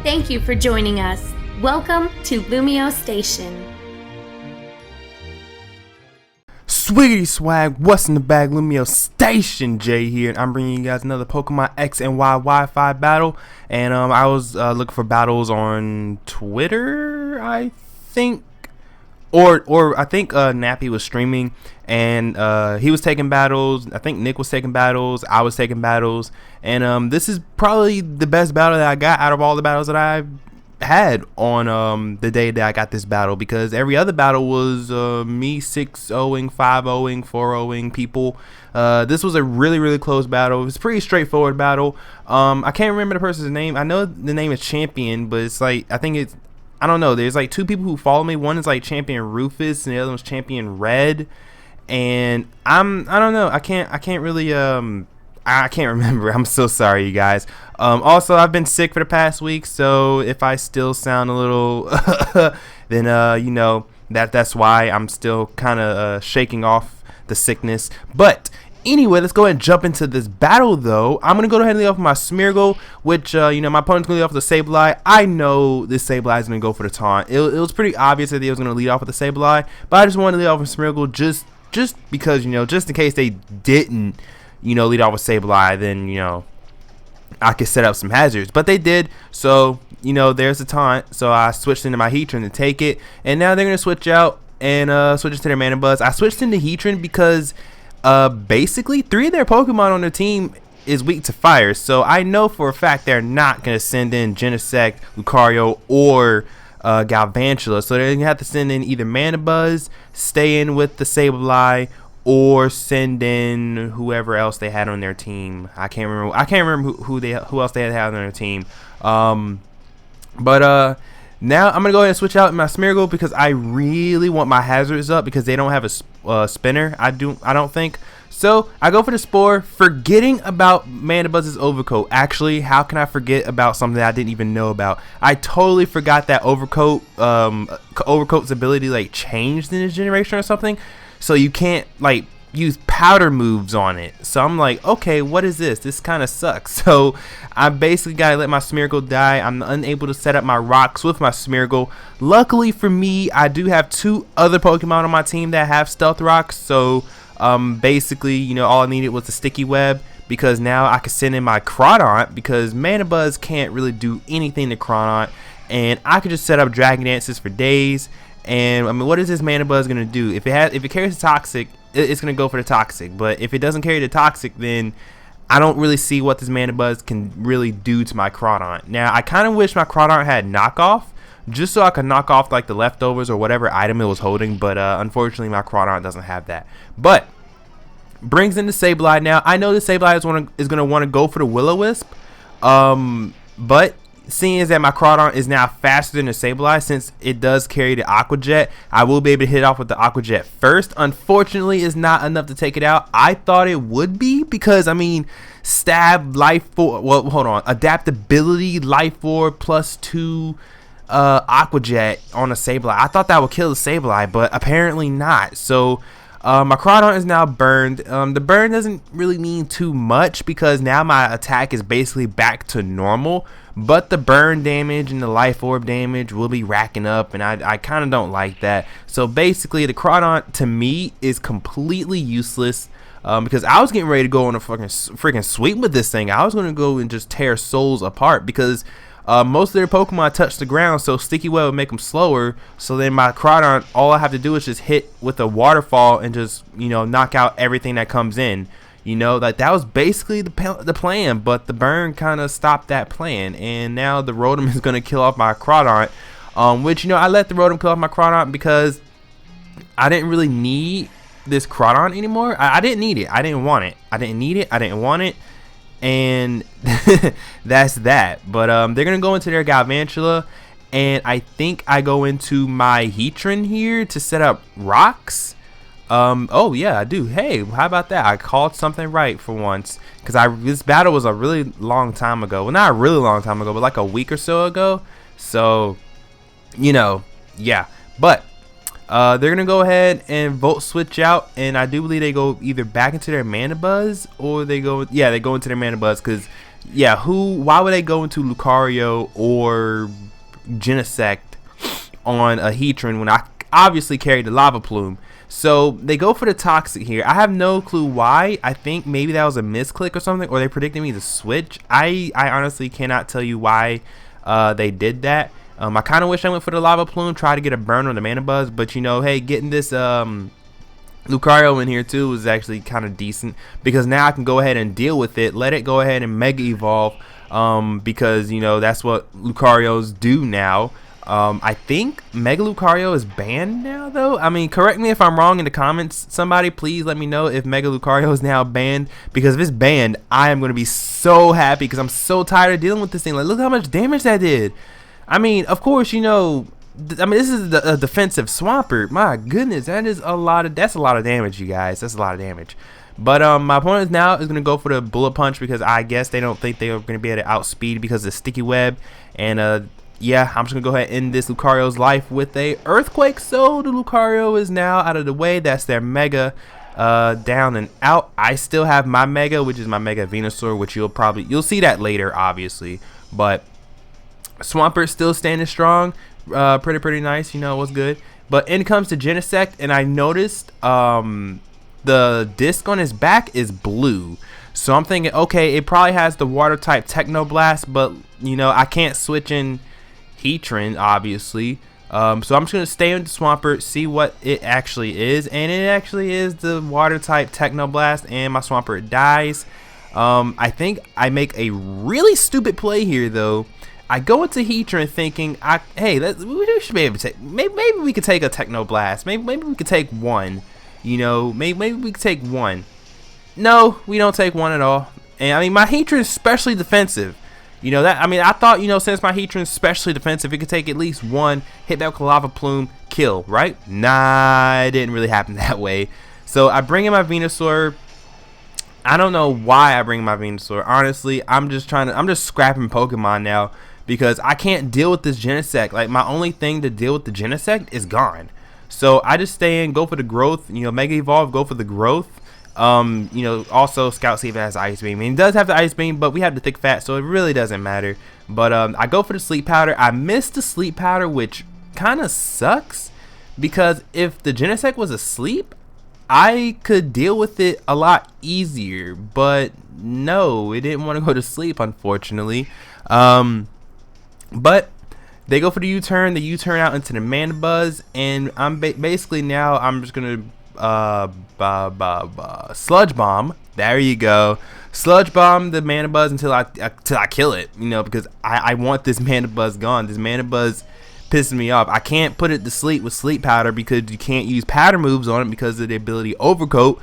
Thank you for joining us. Welcome to LumioseStation. Swiggity swag, what's in the bag? LumioseStation Jay here, and I'm bringing you guys another Pokemon X and Y Wi-Fi battle. And I was looking for battles on Twitter, I think, or I think Nappy was streaming, and he was taking battles. I think Nick was taking battles. I was taking battles, and this is probably the best battle that I got out of all the battles that I've had on the day that I got this battle, because every other battle was me 6-0ing, 5-0ing, 4-0ing people. This was a really close battle. It was a pretty straightforward battle. I can't remember the person's name. I know the name is Champion, but it's like, I don't know, there's like two people who follow me. One is like ChampionRufus and the other one's Champion Red, and I don't know, I can't really I can't remember. I'm so sorry, you guys. Also, I've been sick for the past week, so if I still sound a little then you know, that's why I'm still kind of shaking off the sickness. But anyway, let's go ahead and jump into this battle, though. I'm going to go ahead and lead off with my Smeargle, which, you know, my opponent's going to lead off with the Sableye. I know this Sableye is going to go for the taunt. It was pretty obvious that they was going to lead off with the Sableye, but I just wanted to lead off with Smeargle just because, you know, just in case they didn't, you know, lead off with Sableye, then, you know, I could set up some hazards. But they did, so, you know, there's the taunt. So I switched into my Heatran to take it, and now they're going to switch out and switch into their Mana Buzz. I switched into Heatran because basically 3 of their Pokemon on their team is weak to fire. So I know for a fact they're not going to send in Genesect, Lucario, or Galvantula. So they're going to have to send in either Mana Buzz, stay in with the Sableye, or send in whoever else they had on their team. I can't remember who else they had on their team. But now I'm gonna go ahead and switch out my Smeargle because I really want my hazards up, because they don't have a spinner. I don't think so. I go for the Spore, forgetting about Mana Buzz's Overcoat. Actually, how can I forget about something that I didn't even know about? I totally forgot that Overcoat's ability like changed in this generation or something. So you can't like use powder moves on it. So I'm like, okay, what is this? This kind of sucks. So I basically gotta let my Smeargle die. I'm unable to set up my rocks with my Smeargle. Luckily for me, I do have 2 other Pokemon on my team that have stealth rocks. So basically, you know, all I needed was the sticky web, because now I can send in my Crawdaunt, because Mana Buzz can't really do anything to Crawdaunt, and I could just set up Dragon Dances for days. And I mean, what is this Mana Buzz gonna do? If it carries the Toxic, it's gonna go for the Toxic. But if it doesn't carry the Toxic, then I don't really see what this Mana Buzz can really do to my Crawdaunt. Now, I kind of wish my Crawdaunt had knockoff, just so I could knock off like the leftovers or whatever item it was holding. But unfortunately, my Crawdaunt doesn't have that. But brings in the Sableye. Now, I know the Sableye is gonna want to go for the Will-O-Wisp, but seeing as that my Crawdaunt is now faster than the Sableye, since it does carry the Aqua Jet, I will be able to hit off with the Aqua Jet first. Unfortunately, it's not enough to take it out. I thought it would be, because I mean, stab, life 4, well, hold on, adaptability, life 4 plus 2 Aqua Jet on a Sableye. I thought that would kill the Sableye, but apparently not. So my Crawdaunt is now burned. The burn doesn't really mean too much, because now my attack is basically back to normal, but the burn damage and the life orb damage will be racking up, and I kind of don't like that. So basically, the Crawdaunt to me is completely useless, because I was getting ready to go on a freaking sweep with this thing. I was going to go and just tear souls apart, because most of their Pokemon touch the ground, so Sticky Web would make them slower. So then my Crawdaunt, all I have to do is just hit with a waterfall and just, you know, knock out everything that comes in. You know, that was basically the plan, but the burn kind of stopped that plan, and now the Rotom is going to kill off my Crawdaunt, which, you know, I let the Rotom kill off my Crawdaunt because I didn't really need this Crawdaunt anymore. I didn't need it. I didn't want it. I didn't need it. I didn't want it. And that's that. But they're gonna go into their Galvantula, and I think I go into my Heatran here to set up rocks. Oh yeah, I do. Hey, how about that? I called something right for once, because this battle was a really long time ago. Well, not a really long time ago, but like a week or so ago. So, you know, yeah. But they're gonna go ahead and Volt Switch out, and I do believe they go either back into their Mana Buzz, or they go into their Mana Buzz, because Yeah, why would they go into Lucario or Genesect on a Heatran when I obviously carried the Lava Plume? So they go for the Toxic here. I have no clue why. I think maybe that was a misclick or something, or they predicted me to switch. I honestly cannot tell you why they did that. I kind of wish I went for the Lava Plume, try to get a burn on the Mana Buzz, but you know, hey, getting this Lucario in here too was actually kind of decent, because now I can go ahead and deal with it, let it go ahead and Mega Evolve, because you know that's what Lucarios do now. I think Mega Lucario is banned now, though. I mean, correct me if I'm wrong in the comments. Somebody please let me know if Mega Lucario is now banned, because if it's banned, I am going to be so happy, because I'm so tired of dealing with this thing. Like, look how much damage that did. I mean, of course, you know, I mean, this is a defensive Swampert. My goodness, that's a lot of damage, you guys. That's a lot of damage. But my opponent now is going to go for the Bullet Punch, because I guess they don't think they're going to be able to outspeed because of the Sticky Web. And yeah, I'm just going to go ahead and end this Lucario's life with a Earthquake. So the Lucario is now out of the way. That's their Mega down and out. I still have my Mega, which is my Mega Venusaur, which you'll see that later, obviously. But Swampert still standing strong. Pretty nice, you know, what's good. But in comes to Genesect, and I noticed the disc on his back is blue. So I'm thinking, okay, it probably has the water type Technoblast, but you know, I can't switch in Heatran, obviously. So I'm just gonna stay with the Swampert, see what it actually is, and it actually is the water type Technoblast, and my Swampert dies. I think I make a really stupid play here, though. I go into Heatran thinking, hey, we should be able to take, maybe we could take a Technoblast. Maybe we could take one. You know, maybe we could take one. No, we don't take one at all. And I mean, my Heatran is specially defensive. You know that. I mean, I thought, you know, since my Heatran is specially defensive, it could take at least one, hit back with a Lava Plume, kill, right? Nah, it didn't really happen that way. So I bring in my Venusaur. I don't know why I bring in my Venusaur. Honestly, I'm just scrapping Pokemon now, because I can't deal with this Genesect. Like, my only thing to deal with the Genesect is gone. So I just stay in, go for the growth, you know, Mega Evolve, go for the growth. You know, also Scout see if it has Ice Beam. I mean, it does have the Ice Beam, but we have the Thick Fat, so it really doesn't matter. But I go for the Sleep Powder. I missed the Sleep Powder, which kind of sucks, because if the Genesect was asleep, I could deal with it a lot easier. But no, it didn't want to go to sleep, unfortunately. But they go for the U-turn. The U-turn out into the Mana Buzz, and I'm basically now I'm just gonna Sludge Bomb. There you go. Sludge Bomb the Mana Buzz until I kill it. You know, because I want this Mana Buzz gone. This Mana Buzz pisses me off. I can't put it to sleep with Sleep Powder, because you can't use powder moves on it because of the ability Overcoat.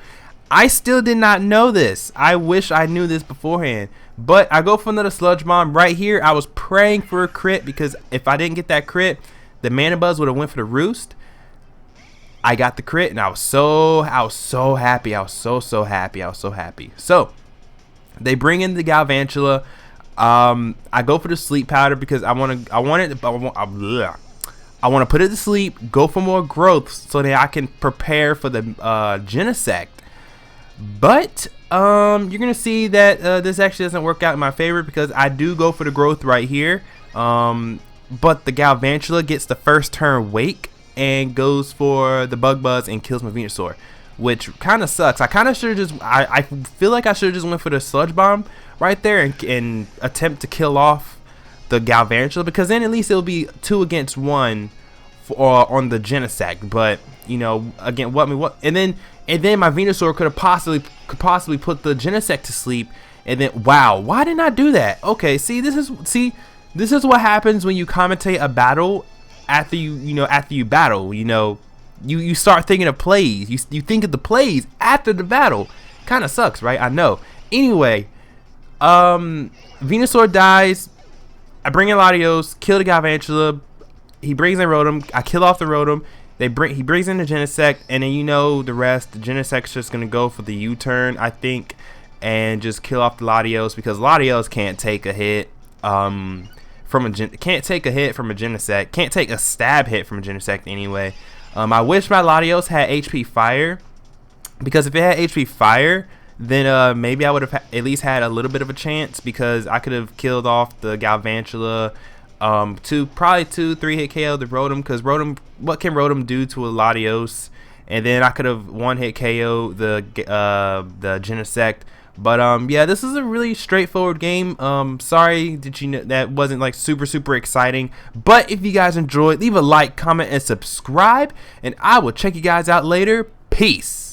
I still did not know this. I wish I knew this beforehand. But I go for another Sludge Bomb right here. I was praying for a crit, because if I didn't get that crit, the Mana Buzz would have went for the Roost. I got the crit, and I was so happy. I was so happy. So they bring in the Galvantula. I go for the Sleep Powder because I want to put it to sleep, go for more growth, so that I can prepare for the Genesect. But you're gonna see that this actually doesn't work out in my favor, because I do go for the growth right here. But the Galvantula gets the first turn Wake and goes for the Bug Buzz and kills my Venusaur, which kind of sucks. I kind of should have just I feel like I should have just went for the Sludge Bomb right there and attempt to kill off the Galvantula, because then at least it'll be 2 against 1 on the Genesect. But you know, again, and then my Venusaur could possibly put the Genesect to sleep. And then, wow, why didn't I do that? Okay, this is what happens when you commentate a battle after you battle. You know, you start thinking of plays. You think of the plays after the battle. Kind of sucks, right? I know. Anyway, Venusaur dies. I bring in Latios, kill the Galvantula. He brings in Rotom. I kill off the Rotom. He brings in the Genesect, and then you know the rest. The Genesect's just gonna go for the U-turn, I think, and just kill off the Latios, because Latios can't take a hit can't take a hit from a Genesect. Can't take a stab hit from a Genesect anyway. I wish my Latios had HP Fire, because if it had HP Fire, then maybe I would have at least had a little bit of a chance, because I could have killed off the Galvantula, probably 2-3 hit KO the Rotom, because what can Rotom do to a Latios? And then I could have 1-hit KO the Genesect. But yeah, this is a really straightforward game. Sorry that wasn't like super exciting. But if you guys enjoyed, leave a like, comment, and subscribe, and I will check you guys out later. Peace.